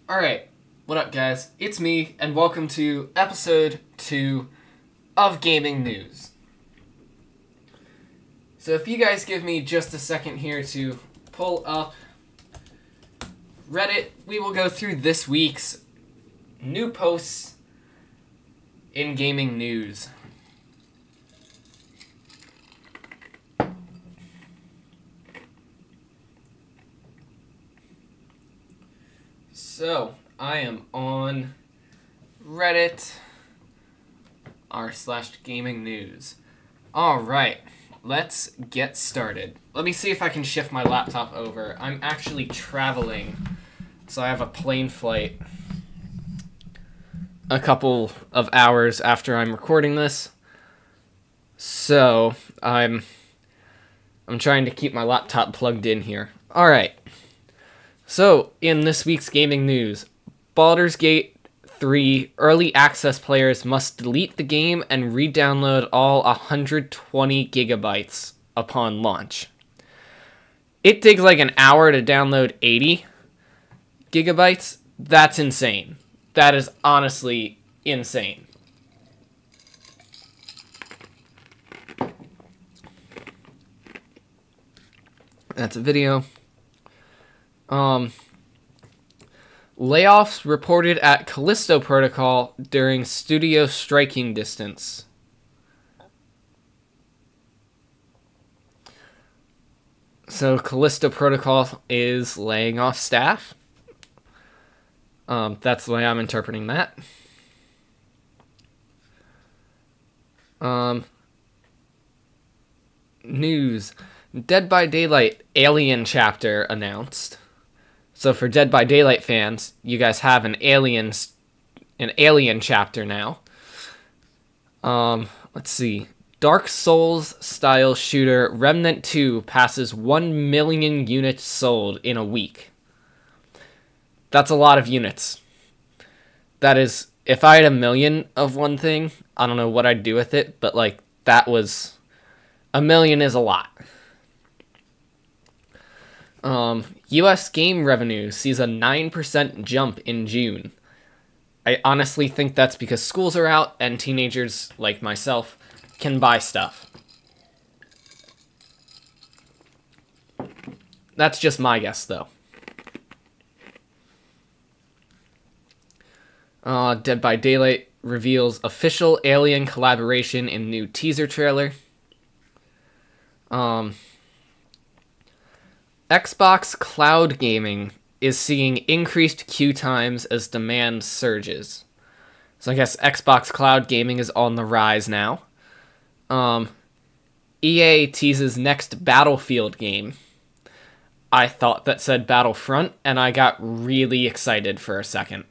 Alright, what up guys? It's me, and welcome to episode 2 of Gaming News. So if you guys give me just a second here to pull up Reddit, we will go through this week's new posts in gaming news. So, I am on Reddit r/gaming news. Alright, let's get started. Let me see if I can shift my laptop over. I'm actually traveling, so I have a plane flight a couple of hours after I'm recording this. So, I'm trying to keep my laptop plugged in here. Alright. So, in this week's gaming news, Baldur's Gate 3 early access players must delete the game and re-download all 120 gigabytes upon launch. It takes like an hour to download 80 gigabytes. That's insane. That is honestly insane. That's a video. Layoffs reported at Callisto Protocol during studio striking distance. So Callisto Protocol is laying off staff. That's the way I'm interpreting that. News. Dead by Daylight Alien chapter announced. So for Dead by Daylight fans, you guys have an Alien chapter now. Let's see. Dark Souls style shooter Remnant 2 passes 1 million units sold in a week. That's a lot of units. That is, if I had 1 million of one thing, I don't know what I'd do with it, but like that was 1 million is a lot. US game revenue sees a 9% jump in June. I honestly think that's because schools are out and teenagers, like myself, can buy stuff. That's just my guess, though. Dead by Daylight reveals official Alien collaboration in new teaser trailer. Xbox Cloud Gaming is seeing increased queue times as demand surges. So I guess Xbox Cloud Gaming is on the rise now. EA teases next Battlefield game. I thought that said Battlefront, and I got really excited for a second.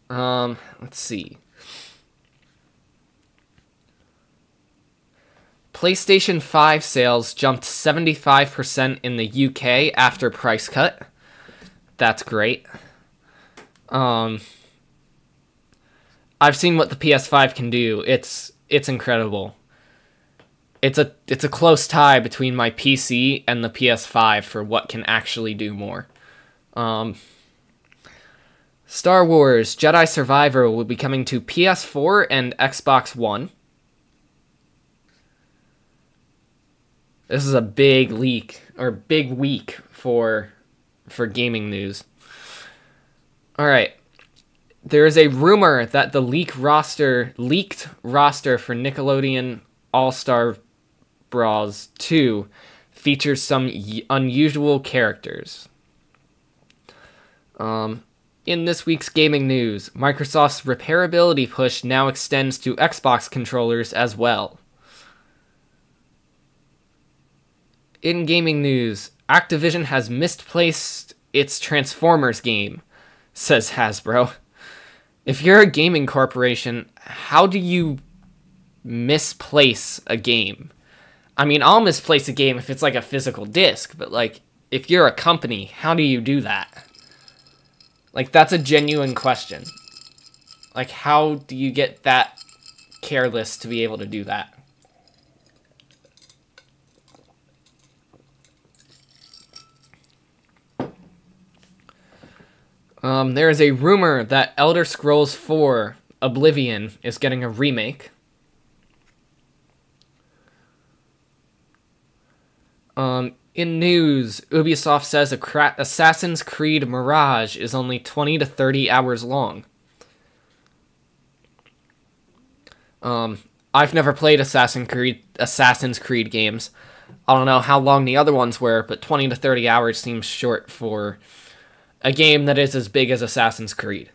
Let's see. PlayStation 5 sales jumped 75% in the UK after price cut. That's great. I've seen what the PS5 can do. It's incredible. It's a close tie between my PC and the PS5 for what can actually do more. Star Wars Jedi Survivor will be coming to PS4 and Xbox One. This is a big leak, or big week for gaming news. Alright. There is a rumor that the leaked roster for Nickelodeon All-Star Bros. 2 features some unusual characters. In this week's gaming news, Microsoft's repairability push now extends to Xbox controllers as well. In gaming news, Activision has misplaced its Transformers game, says Hasbro. If you're a gaming corporation, how do you misplace a game? I mean, I'll misplace a game if it's like a physical disc, but like, if you're a company, how do you do that? Like, that's a genuine question. Like, how do you get that careless to be able to do that? There is a rumor that Elder Scrolls 4 Oblivion is getting a remake. In news, Ubisoft says Assassin's Creed Mirage is only 20 to 30 hours long. I've never played Assassin's Creed games. I don't know how long the other ones were, but 20 to 30 hours seems short for a game that is as big as Assassin's Creed.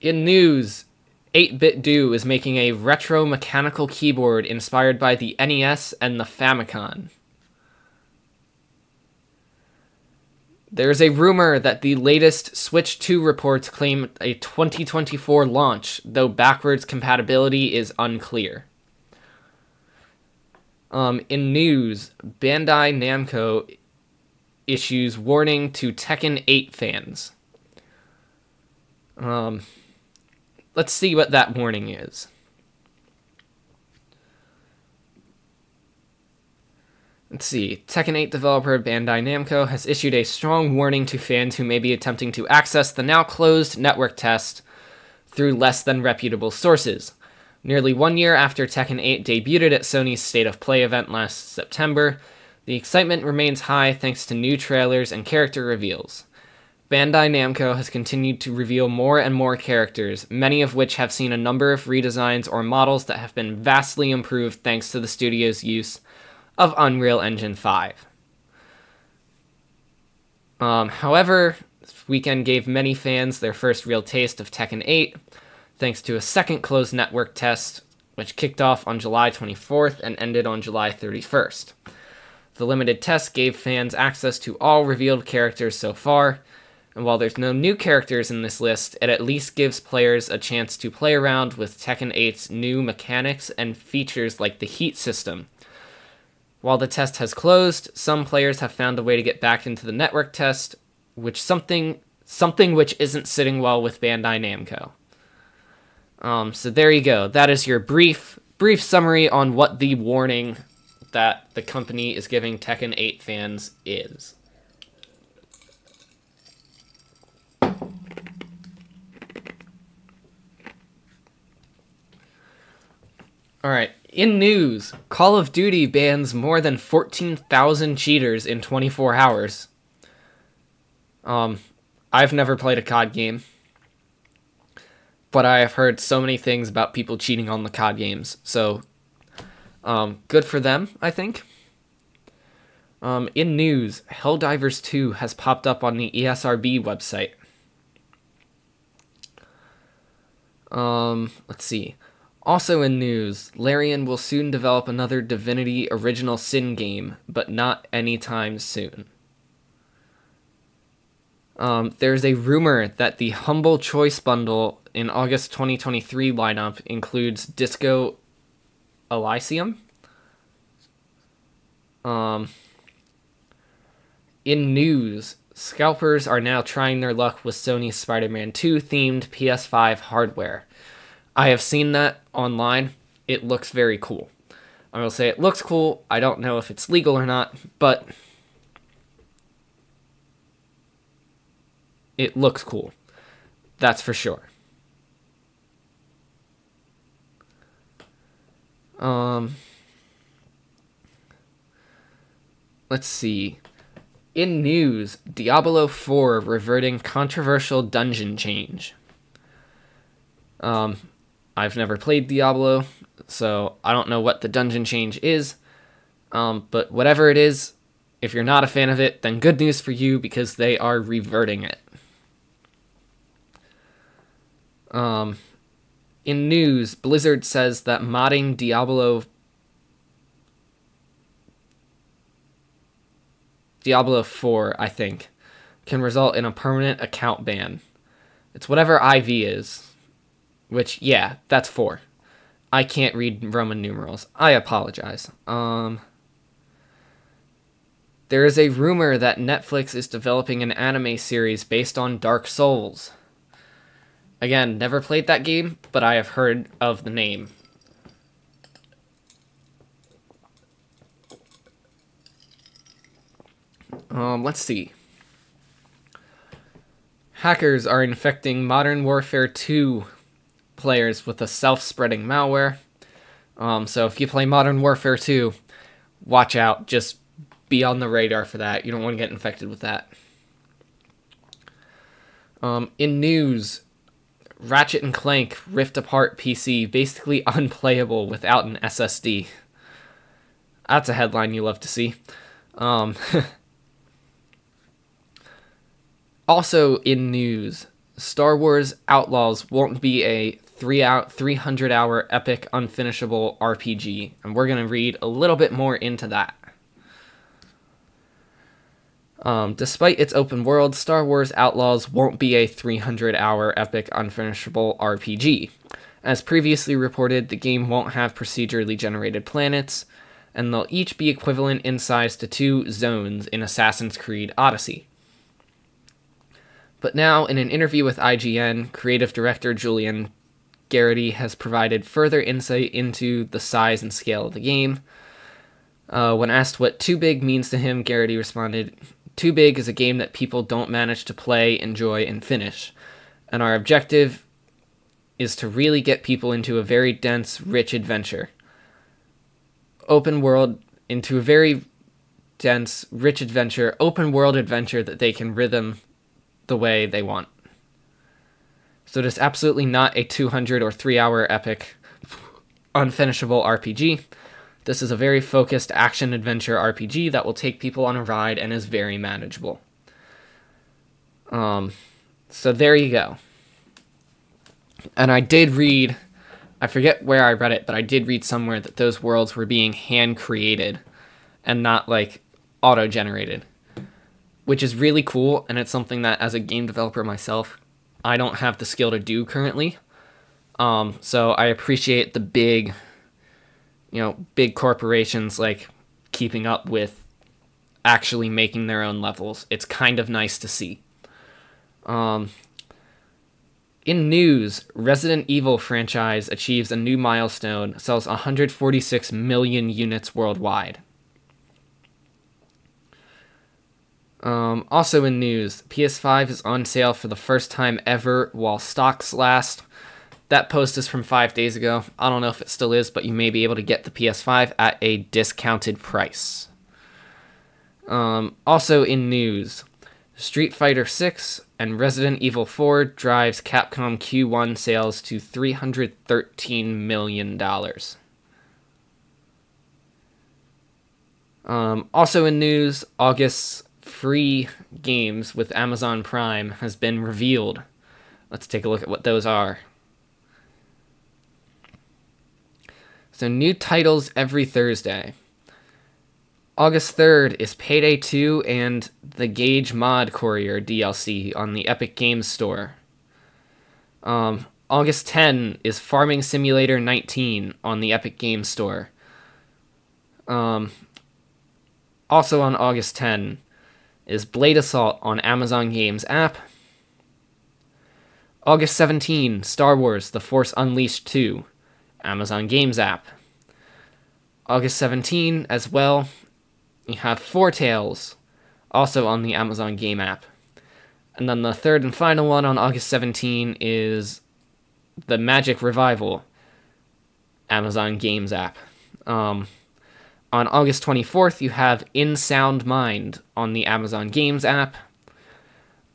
In news, 8-Bit Do is making a retro mechanical keyboard inspired by the NES and the Famicom. There's a rumor that the latest Switch 2 reports claim a 2024 launch, though backwards compatibility is unclear. In news, Bandai Namco issues warning to Tekken 8 fans. Let's see what that warning is. Let's see. Tekken 8 developer Bandai Namco has issued a strong warning to fans who may be attempting to access the now closed network test through less than reputable sources. Nearly 1 year after Tekken 8 debuted at Sony's State of Play event last September, the excitement remains high thanks to new trailers and character reveals. Bandai Namco has continued to reveal more and more characters, many of which have seen a number of redesigns or models that have been vastly improved thanks to the studio's use of Unreal Engine 5. However, this weekend gave many fans their first real taste of Tekken 8, thanks to a second closed network test, which kicked off on July 24th and ended on July 31st. The limited test gave fans access to all revealed characters so far, and while there's no new characters in this list, it at least gives players a chance to play around with Tekken 8's new mechanics and features like the heat system. While the test has closed, some players have found a way to get back into the network test, which something which isn't sitting well with Bandai Namco. So there you go. That is your brief summary on what the warning that the company is giving Tekken 8 fans is. Alright, in news, Call of Duty bans more than 14,000 cheaters in 24 hours. I've never played a COD game, but I have heard so many things about people cheating on the COD games, so good for them, I think. In news, Helldivers 2 has popped up on the ESRB website. Let's see. Also in news, Larian will soon develop another Divinity Original Sin game, but not anytime soon. There's a rumor that the Humble Choice bundle in August 2023 lineup includes Disco Elysium. In news, scalpers are now trying their luck with Sony's Spider-Man 2 themed PS5 hardware. I have seen that online. It looks very cool. I will say it looks cool. I don't know if it's legal or not, but it looks cool. That's for sure. Let's see. In news, Diablo 4 reverting controversial dungeon change. I've never played Diablo, so I don't know what the dungeon change is. But whatever it is, if you're not a fan of it, then good news for you because they are reverting it. In news, Blizzard says that modding Diablo 4, I think, can result in a permanent account ban. It's whatever IV is. Which, yeah, that's 4. I can't read Roman numerals. I apologize. There is a rumor that Netflix is developing an anime series based on Dark Souls. Again, never played that game, but I have heard of the name. Let's see. Hackers are infecting Modern Warfare 2 players with a self-spreading malware. So if you play Modern Warfare 2, watch out. Just be on the radar for that. You don't want to get infected with that. In news, Ratchet & Clank Rift Apart PC basically unplayable without an SSD. That's a headline you love to see. Also in news, Star Wars Outlaws won't be a 300-hour epic unfinishable RPG, and we're going to read a little bit more into that. Despite its open world, Star Wars Outlaws won't be a 300-hour epic unfinishable RPG. As previously reported, the game won't have procedurally generated planets, and they'll each be equivalent in size to 2 zones in Assassin's Creed Odyssey. But now, in an interview with IGN, creative director Julian Garrity has provided further insight into the size and scale of the game. When asked what too big means to him, Garrity responded, "Too big is a game that people don't manage to play, enjoy, and finish. And our objective is to really get people into a very dense, rich adventure. Open world that they can rhythm the way they want. So it is absolutely not a 200 or 3-hour epic unfinishable RPG. This is a very focused action-adventure RPG that will take people on a ride and is very manageable." So there you go. And I did read, I forget where I read it, but I did read somewhere that those worlds were being hand-created and not, like, auto-generated, which is really cool, and it's something that, as a game developer myself, I don't have the skill to do currently. So I appreciate the big corporations, like, keeping up with actually making their own levels. It's kind of nice to see. In news, Resident Evil franchise achieves a new milestone, sells 146 million units worldwide. Also in news, PS5 is on sale for the first time ever while stocks last. That post is from 5 days ago. I don't know if it still is, but you may be able to get the PS5 at a discounted price. Also in news, Street Fighter 6 and Resident Evil 4 drives Capcom Q1 sales to $313 million. Also in news, August's free games with Amazon Prime has been revealed. Let's take a look at what those are. So new titles every Thursday. August 3rd is Payday 2 and the Gauge Mod Courier DLC on the Epic Games Store. August 10 is Farming Simulator 19 on the Epic Games Store. Also on August 10 is Blade Assault on Amazon Games app. August 17, Star Wars The Force Unleashed 2, Amazon Games app. August 17 as well, you have Four Tales, also on the Amazon Game app. And then the third and final one on August 17 is The Magic Revival, Amazon Games app. On August 24th, you have In Sound Mind on the Amazon Games app.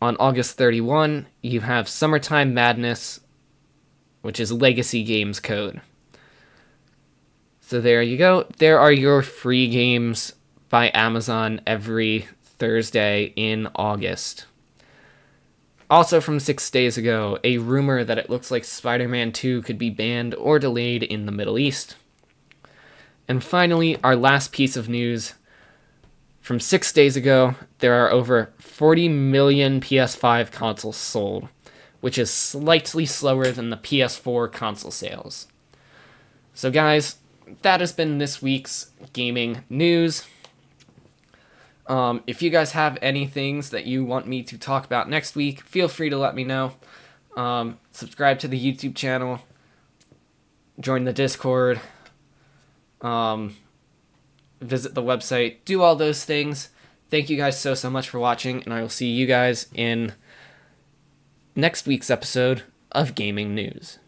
On August 31, you have Summertime Madness, which is Legacy Games code. So there you go. There are your free games by Amazon every Thursday in August. Also from 6 days ago, a rumor that it looks like Spider-Man 2 could be banned or delayed in the Middle East. And finally, our last piece of news. From 6 days ago, there are over 40 million PS5 consoles sold, which is slightly slower than the PS4 console sales. So guys, that has been this week's gaming news. If you guys have any things that you want me to talk about next week, feel free to let me know. Subscribe to the YouTube channel, join the Discord, visit the website, do all those things. Thank you guys so much for watching, and I will see you guys in next week's episode of Gaming News.